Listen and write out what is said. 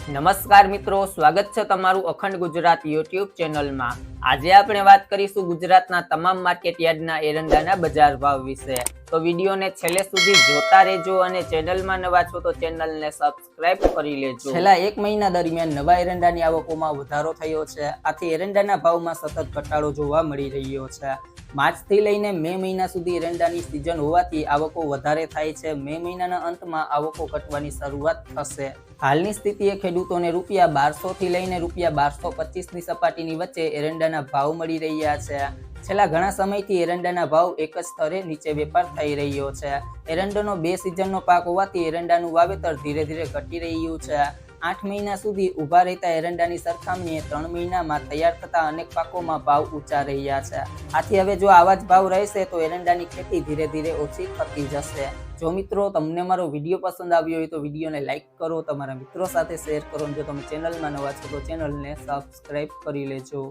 નમસ્કાર મિત્રો, સ્વાગત છે તમારું અખંડ ગુજરાત યુટ્યુબ ચેનલમાં। આજે આપણે વાત કરીશું ગુજરાતના તમામ માર્કેટ યાર્ડના એરંડાના બજાર ભાવ વિશે। તો વિડીયોને છેલ્લે સુધી જોતા રહેજો અને ચેનલમાં નવા છો તો ચેનલને સબસ્ક્રાઇબ કરી લેજો। છેલ્લા એક મહિના દરમિયાન નવા એરંડાની આવકોમાં વધારો થયો છે, આથી એરંડાના ભાવમાં સતત ઘટાડો જોવા મળી રહ્યો છે। માર્ચથી લઈને મે મહિના સુધી એરંડાની સિઝન હોવાથી આવકો વધારે થાય છે। મે મહિનાના અંતમાં આવકો ઘટવાની શરૂઆત થશે। હાલની સ્થિતિએ ખેડૂતોને રૂપિયા 1200 થી લઈને રૂપિયા 1225ની સપાટીની વચ્ચે એરંડાના ભાવ મળી રહ્યા છે। છેલ્લા ઘણા સમયથી એરંડાના ભાવ એક જ સ્તરે નીચે વેપાર થઈ રહ્યો છે। એરંડાનો 2 સિઝનનો પાક હોવાથી એરંડાનું વાવેતર ધીરે ધીરે ઘટી રહ્યું છે। 8 મહિના સુધી ઊભા રહેતા એરંડાની સરખામણીએ 3 મહિનામાં તૈયાર થતા અનેક પાકોમાં ભાવ ઊંચા રહ્યા છે। આથી હવે જો આવા જ ભાવ રહેશે તો એરંડાની ખેતી ધીરે ધીરે ઓછી થતી જશે। જો મિત્રો તમને મારો વિડીયો પસંદ આવ્યો હોય તો વિડીયોને લાઇક કરો, તમારા મિત્રો સાથે શેર કરો, જો તમે ચેનલમાં નવા છો તો ચેનલને સબસ્ક્રાઇબ કરી લેજો।